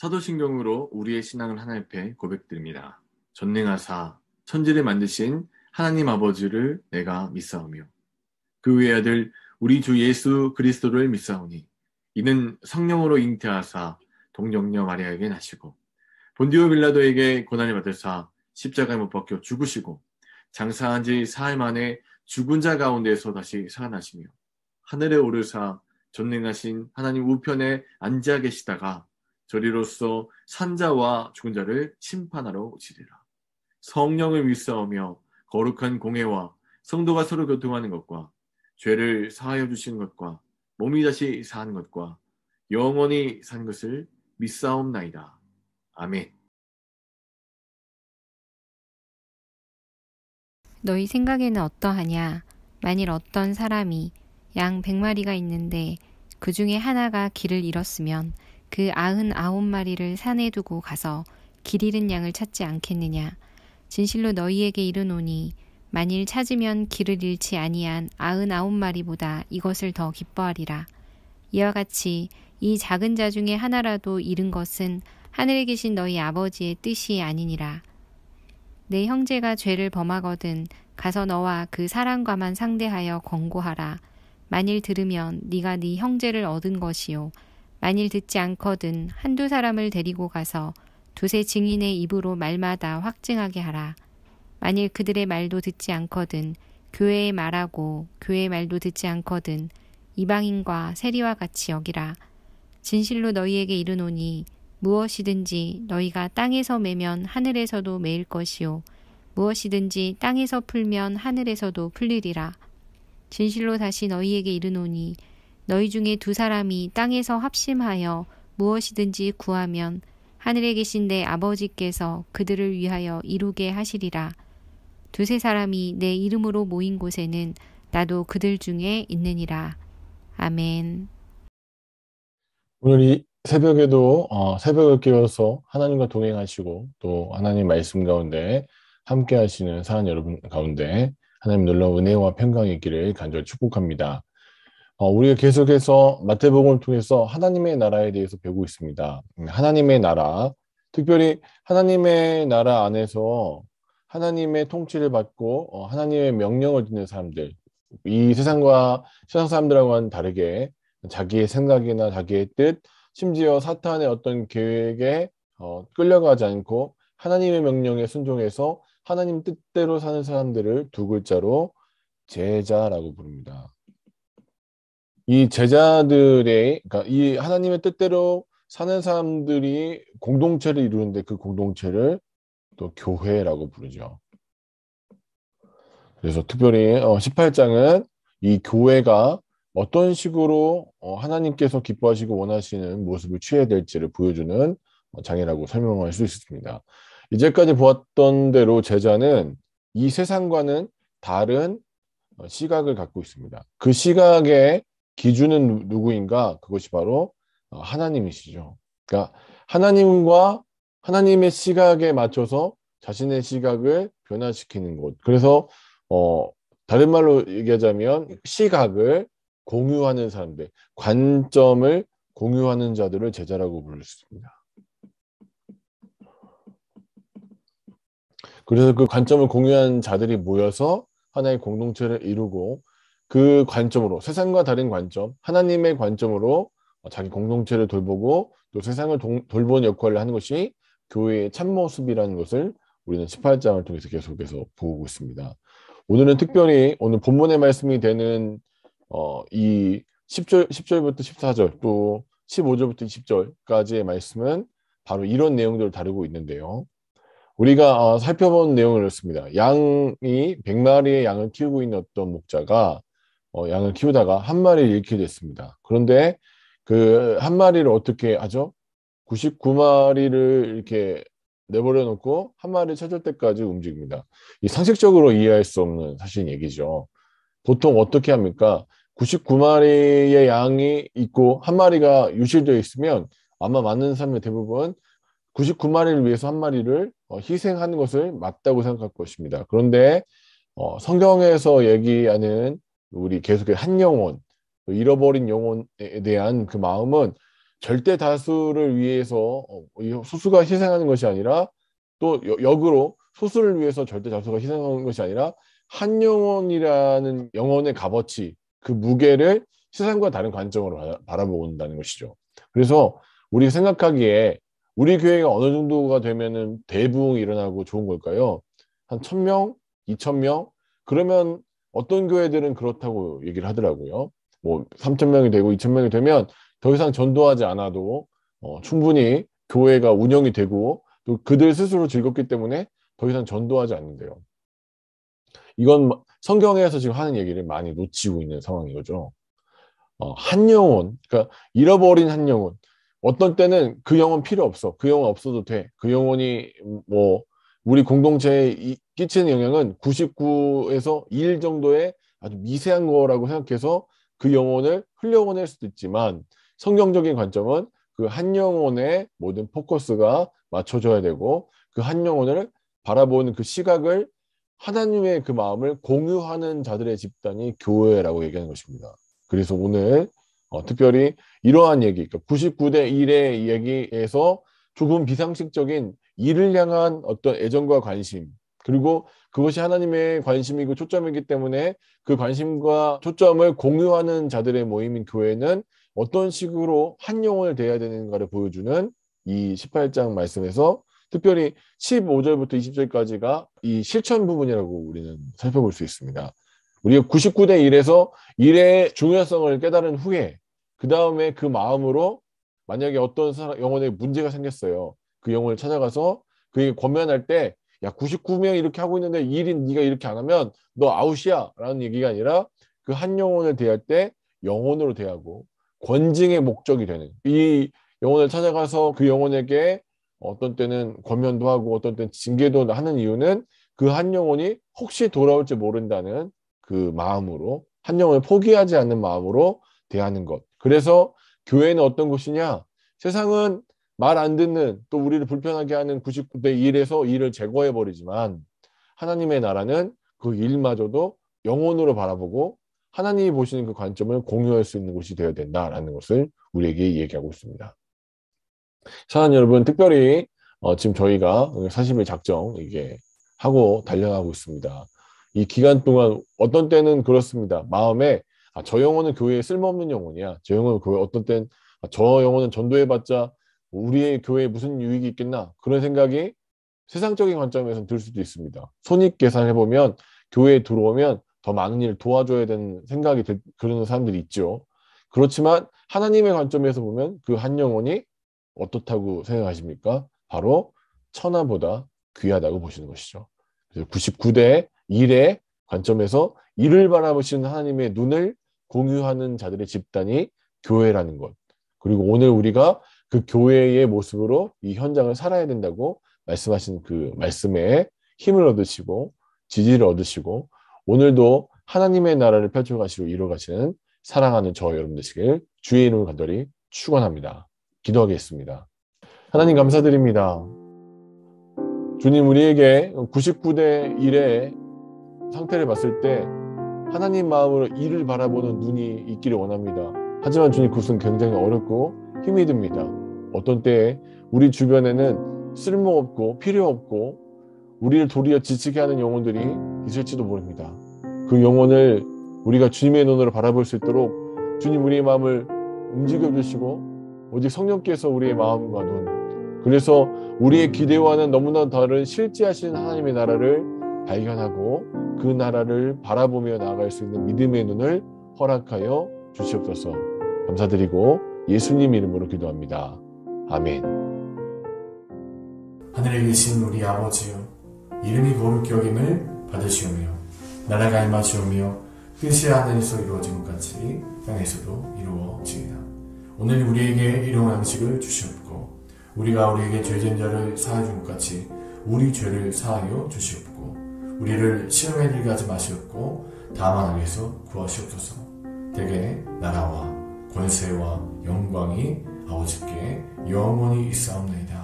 사도신경으로 우리의 신앙을 하나님 앞에 고백드립니다. 전능하사 천지를 만드신 하나님 아버지를 내가 믿사오며 그 외아들 우리 주 예수 그리스도를 믿사오니 이는 성령으로 잉태하사 동정녀 마리아에게 나시고 본디오 빌라도에게 고난을 받으사 십자가에 못 박혀 죽으시고 장사한 지 사흘 만에 죽은 자 가운데서 다시 살아나시며 하늘에 오르사 전능하신 하나님 우편에 앉아 계시다가 저리로서 산자와 죽은 자를 심판하러 오시리라. 성령을 믿사오며 거룩한 공회와 성도가 서로 교통하는 것과 죄를 사하여 주시는 것과 몸이 다시 사는 것과 영원히 사는 것을 믿사옵나이다. 아멘. 너희 생각에는 어떠하냐? 만일 어떤 사람이 양 100마리가 있는데 그 중에 하나가 길을 잃었으면 그 99마리를 산에 두고 가서 길 잃은 양을 찾지 않겠느냐? 진실로 너희에게 이르노니 만일 찾으면 길을 잃지 아니한 99마리보다 이것을 더 기뻐하리라. 이와 같이 이 작은 자 중에 하나라도 잃은 것은 하늘에 계신 너희 아버지의 뜻이 아니니라. 내 형제가 죄를 범하거든 가서 너와 그 사람과만 상대하여 권고하라. 만일 들으면 네가 네 형제를 얻은 것이요. 만일 듣지 않거든 한두 사람을 데리고 가서 두세 증인의 입으로 말마다 확증하게 하라. 만일 그들의 말도 듣지 않거든 교회에 말하고 교회의 말도 듣지 않거든 이방인과 세리와 같이 여기라. 진실로 너희에게 이르노니 무엇이든지 너희가 땅에서 매면 하늘에서도 매일 것이요 무엇이든지 땅에서 풀면 하늘에서도 풀리리라. 진실로 다시 너희에게 이르노니 너희 중에 두 사람이 땅에서 합심하여 무엇이든지 구하면 하늘에 계신 내 아버지께서 그들을 위하여 이루게 하시리라. 두세 사람이 내 이름으로 모인 곳에는 나도 그들 중에 있느니라. 아멘. 오늘 이 새벽에도 새벽을 깨워서 하나님과 동행하시고 또 하나님 말씀 가운데 함께 하시는 사랑 여러분 가운데 하나님 놀라운 은혜와 평강이 있기를 간절히 축복합니다. 우리가 계속해서 마태복음을 통해서 하나님의 나라에 대해서 배우고 있습니다. 하나님의 나라, 특별히 하나님의 나라 안에서 하나님의 통치를 받고 하나님의 명령을 듣는 사람들, 이 세상 사람들하고는 다르게 자기의 생각이나 자기의 뜻, 심지어 사탄의 어떤 계획에 끌려가지 않고 하나님의 명령에 순종해서 하나님 뜻대로 사는 사람들을 두 글자로 제자라고 부릅니다. 이 제자들의, 그러니까 이 하나님의 뜻대로 사는 사람들이 공동체를 이루는데 그 공동체를 또 교회라고 부르죠. 그래서 특별히 18장은 이 교회가 어떤 식으로 하나님께서 기뻐하시고 원하시는 모습을 취해야 될지를 보여주는 장이라고 설명할 수 있습니다. 이제까지 보았던 대로 제자는 이 세상과는 다른 시각을 갖고 있습니다. 그 시각의 기준은 누구인가? 그것이 바로 하나님이시죠. 그러니까 하나님과 하나님의 시각에 맞춰서 자신의 시각을 변화시키는 것. 그래서 다른 말로 얘기하자면 시각을 공유하는 사람들, 관점을 공유하는 자들을 제자라고 부를 수 있습니다. 그래서 그 관점을 공유한 자들이 모여서 하나의 공동체를 이루고 그 관점으로, 세상과 다른 관점, 하나님의 관점으로 자기 공동체를 돌보고 또 세상을 돌보는 역할을 하는 것이 교회의 참모습이라는 것을 우리는 18장을 통해서 계속해서 보고 있습니다. 오늘은 특별히 오늘 본문의 말씀이 되는 이 10절부터 14절 또 15절부터 20절까지의 말씀은 바로 이런 내용들을 다루고 있는데요. 우리가 살펴본 내용을 읽습니다. 양이 100마리의 양을 키우고 있는 어떤 목자가 양을 키우다가 한 마리를 잃게 됐습니다. 그런데 그 한 마리를 어떻게 하죠? 99마리를 이렇게 내버려 놓고 한 마리를 찾을 때까지 움직입니다. 이 상식적으로 이해할 수 없는 사실 얘기죠. 보통 어떻게 합니까? 99마리의 양이 있고 한 마리가 유실되어 있으면 아마 많은 사람의 대부분 99마리를 위해서 한 마리를 희생하는 것을 맞다고 생각할 것입니다. 그런데 성경에서 얘기하는 우리 계속의 한 영혼, 잃어버린 영혼에 대한 그 마음은 절대 다수를 위해서 이 소수가 희생하는 것이 아니라 또 역으로 소수를 위해서 절대 다수가 희생하는 것이 아니라 한 영혼이라는 영혼의 값어치, 그 무게를 세상과 다른 관점으로 바라보고 온다는 것이죠. 그래서 우리 생각하기에 우리 교회가 어느 정도가 되면은 대부흥이 일어나고 좋은 걸까요? 한 1000명, 2000명? 그러면 어떤 교회들은 그렇다고 얘기를 하더라고요. 뭐 3000명이 되고 2000명이 되면 더 이상 전도하지 않아도 충분히 교회가 운영이 되고 또 그들 스스로 즐겁기 때문에 더 이상 전도하지 않는데요. 이건 성경에서 지금 하는 얘기를 많이 놓치고 있는 상황인 거죠. 한 영혼, 그러니까 잃어버린 한 영혼. 어떤 때는 그 영혼 필요 없어. 그 영혼 없어도 돼. 그 영혼이 뭐 우리 공동체에 끼치는 영향은 99에서 1 정도의 아주 미세한 거라고 생각해서 그 영혼을 흘려보낼 수도 있지만 성경적인 관점은 그 한 영혼의 모든 포커스가 맞춰져야 되고 그 한 영혼을 바라보는 그 시각을 하나님의 그 마음을 공유하는 자들의 집단이 교회라고 얘기하는 것입니다. 그래서 오늘 특별히 이러한 얘기, 그러니까 99대 1의 얘기에서 조금 비상식적인 이를 향한 어떤 애정과 관심, 그리고 그것이 하나님의 관심이고 초점이기 때문에 그 관심과 초점을 공유하는 자들의 모임인 교회는 어떤 식으로 한 영혼을 대해야 되는가를 보여주는 이 18장 말씀에서 특별히 15절부터 20절까지가 이 실천 부분이라고 우리는 살펴볼 수 있습니다. 우리가 99대 1에서 일의 중요성을 깨달은 후에 그 다음에 그 마음으로 만약에 어떤 영혼에 문제가 생겼어요. 그 영혼을 찾아가서 그에게 권면할 때 야 99명이 이렇게 하고 있는데 일인 네가 이렇게 안 하면 너 아웃이야 라는 얘기가 아니라 그 한 영혼을 대할 때 영혼으로 대하고 권징의 목적이 되는 이 영혼을 찾아가서 그 영혼에게 어떤 때는 권면도 하고 어떤 때는 징계도 하는 이유는 그 한 영혼이 혹시 돌아올지 모른다는 그 마음으로 한 영혼을 포기하지 않는 마음으로 대하는 것. 그래서 교회는 어떤 곳이냐? 세상은 말 안 듣는 또 우리를 불편하게 하는 99대 1에서 일을 제거해버리지만 하나님의 나라는 그 일마저도 영혼으로 바라보고 하나님이 보시는 그 관점을 공유할 수 있는 곳이 되어야 된다라는 것을 우리에게 얘기하고 있습니다. 사랑하는 여러분, 특별히 지금 저희가 40일 작정 이게 하고 달려가고 있습니다. 이 기간 동안 어떤 때는 그렇습니다. 마음에 저 영혼은 교회에 쓸모없는 영혼이야. 저 영혼은 교회 어떤 때는 저 영혼은 전도해봤자 우리의 교회에 무슨 유익이 있겠나 그런 생각이 세상적인 관점에서 들 수도 있습니다. 손익 계산해보면 교회에 들어오면 더 많은 일을 도와줘야 되는 생각이 그러는 사람들이 있죠. 그렇지만 하나님의 관점에서 보면 그 한 영혼이 어떻다고 생각하십니까? 바로 천하보다 귀하다고 보시는 것이죠. 그래서 99대 1의 관점에서 이를 바라보시는 하나님의 눈을 공유하는 자들의 집단이 교회라는 것. 그리고 오늘 우리가 그 교회의 모습으로 이 현장을 살아야 된다고 말씀하신 그 말씀에 힘을 얻으시고 지지를 얻으시고 오늘도 하나님의 나라를 펼쳐가시고 이루어가시는 사랑하는 저 여러분 되시길 주의 이름을 간절히 축원합니다. 기도하겠습니다. 하나님 감사드립니다. 주님 우리에게 99대 1의 상태를 봤을 때 하나님 마음으로 이를 바라보는 눈이 있기를 원합니다. 하지만 주님 그것은 굉장히 어렵고 힘이 듭니다. 어떤 때에 우리 주변에는 쓸모없고 필요없고 우리를 도리어 지치게 하는 영혼들이 있을지도 모릅니다. 그 영혼을 우리가 주님의 눈으로 바라볼 수 있도록 주님 우리의 마음을 움직여 주시고 오직 성령께서 우리의 마음과 눈 그래서 우리의 기대와는 너무나 다른 실제하신 하나님의 나라를 발견하고 그 나라를 바라보며 나아갈 수 있는 믿음의 눈을 허락하여 주시옵소서. 감사드리고 예수님 이름으로 기도합니다. 아멘. 하늘에 계신 우리 아버지여 이름이 거룩히 여김을 받으시오며 나라가 임하시오며 뜻이 하늘에서 이루어진 것 같이 땅에서도 이루어지이다. 오늘 우리에게 일용할 음식을 주시옵고 우리가 우리에게 죄진 자를 사하여 준 것 같이 우리 죄를 사하여 주시옵고 우리를 시험에 들게 하지 마시옵고 다만 악에서 구하시옵소서. 대개 나라와 권세와 영광이 아버지께 영원히 있사옵나이다.